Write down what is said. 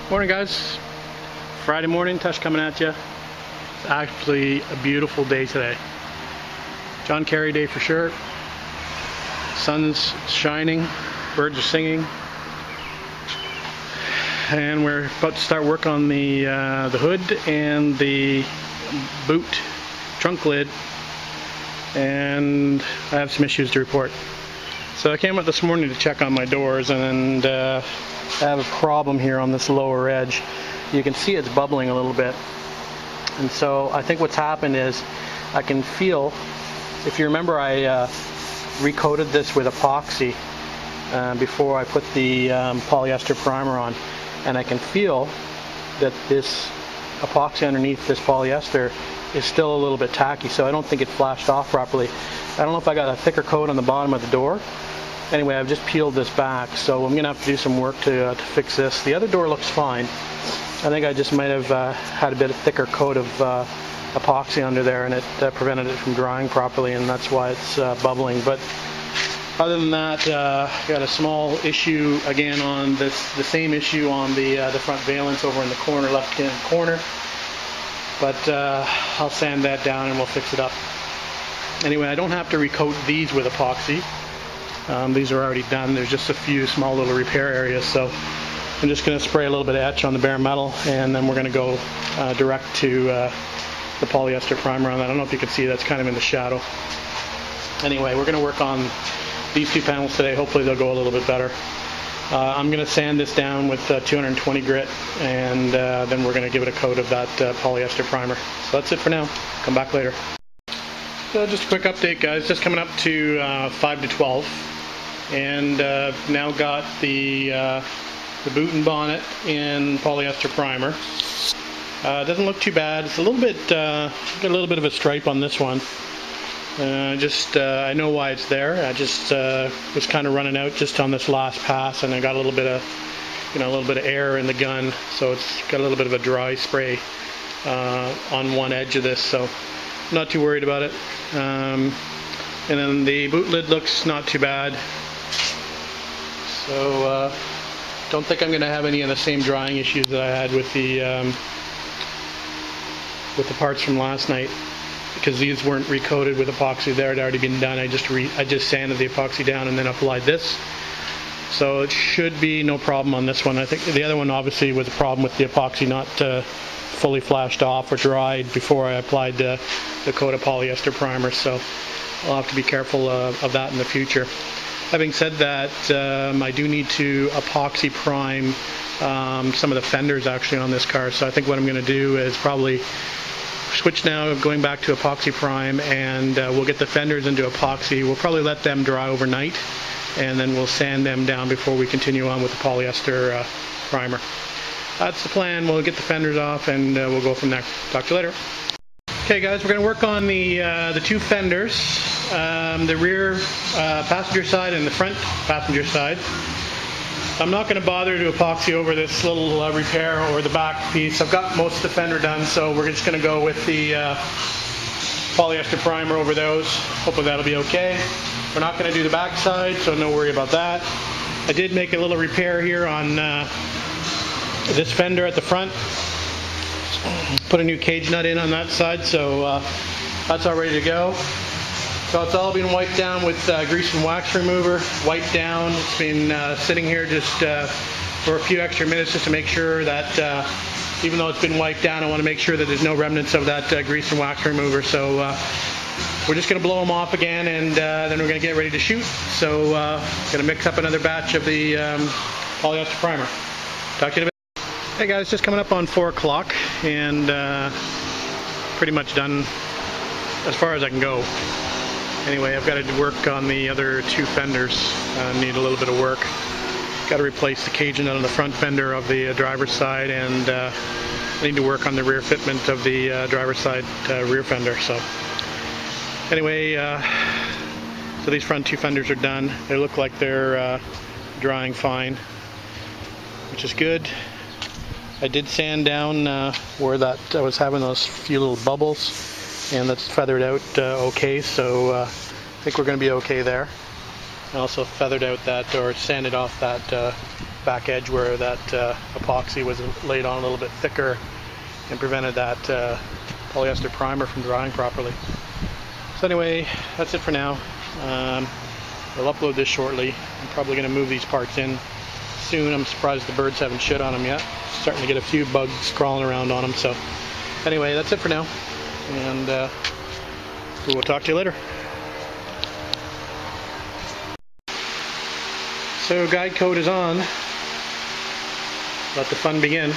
Morning guys, Friday morning, Tush coming at you. It's actually a beautiful day today. John Kerry day for sure. Sun's shining, birds are singing, and we're about to start work on the hood and the boot trunk lid, and I have some issues to report. So I came out this morning to check on my doors, and I have a problem here on this lower edge. You can see it's bubbling a little bit, and so I think what's happened is I can feel, if you remember, I recoated this with epoxy before I put the polyester primer on, and I can feel that this epoxy underneath this polyester is still a little bit tacky, so I don't think it flashed off properly. I don't know if I got a thicker coat on the bottom of the door. Anyway, I've just peeled this back, so I'm going to have to do some work to fix this. The other door looks fine. I think I just might have had a bit of thicker coat of epoxy under there, and it prevented it from drying properly, and that's why it's bubbling. But other than that, got a small issue again on the same issue on the front valance over in the corner, left-hand corner. But I'll sand that down and we'll fix it up. Anyway, I don't have to recoat these with epoxy. These are already done. There's just a few small little repair areas, so I'm just going to spray a little bit of etch on the bare metal, and then we're going to go direct to the polyester primer on that. I don't know if you can see, that's kind of in the shadow. Anyway, we're going to work on these two panels today. Hopefully they'll go a little bit better. I'm going to sand this down with 220 grit, and then we're going to give it a coat of that polyester primer. So that's it for now. Come back later. So just a quick update, guys. Just coming up to 5 to 12. And now got the boot and bonnet in polyester primer. Doesn't look too bad. It's a little bit got a little bit of a stripe on this one. I know why it's there. I just was kind of running out just on this last pass, and I got a little bit of air in the gun, so it's got a little bit of a dry spray on one edge of this. So I'm not too worried about it. And then the boot lid looks not too bad. So don't think I'm going to have any of the same drying issues that I had with the parts from last night, because these weren't recoated with epoxy. They had already been done. I just sanded the epoxy down and then applied this. So it should be no problem on this one. I think the other one obviously was a problem with the epoxy not fully flashed off or dried before I applied the coat of polyester primer. So I'll have to be careful of that in the future. Having said that, I do need to epoxy prime some of the fenders actually on this car. So I think what I'm going to do is probably switch now, going back to epoxy prime, and we'll get the fenders into epoxy. We'll probably let them dry overnight, and then we'll sand them down before we continue on with the polyester primer. That's the plan. We'll get the fenders off, and we'll go from there. Talk to you later. Okay guys, we're going to work on the two fenders, the rear passenger side and the front passenger side. I'm not going to bother to epoxy over this little repair or the back piece. I've got most of the fender done, so we're just going to go with the polyester primer over those. Hopefully that'll be okay. We're not going to do the back side, so no worry about that. I did make a little repair here on this fender at the front. Put a new cage nut in on that side, so that's all ready to go. So it's all been wiped down with grease and wax remover. Wiped down. It's been sitting here just for a few extra minutes just to make sure that even though it's been wiped down, I want to make sure that there's no remnants of that grease and wax remover. So we're just going to blow them off again, and then we're going to get ready to shoot. So going to mix up another batch of the polyester primer. Talk to you in a bit. Hey guys, just coming up on 4 o'clock, and pretty much done as far as I can go. Anyway, I've got to work on the other two fenders. Need a little bit of work. Got to replace the cage nut on the front fender of the driver's side, and I need to work on the rear fitment of the driver's side rear fender. So anyway, so these front two fenders are done. They look like they're drying fine, which is good. I did sand down where that I was having those few little bubbles, and that's feathered out okay, so I think we're going to be okay there. I also feathered out that, or sanded off that back edge where that epoxy was laid on a little bit thicker and prevented that polyester primer from drying properly. So anyway, that's it for now. I'll upload this shortly. I'm probably going to move these parts in soon. I'm surprised the birds haven't shit on them yet. Starting to get a few bugs crawling around on them. So anyway, that's it for now, and we'll talk to you later. So guide code is on. Let the fun begin.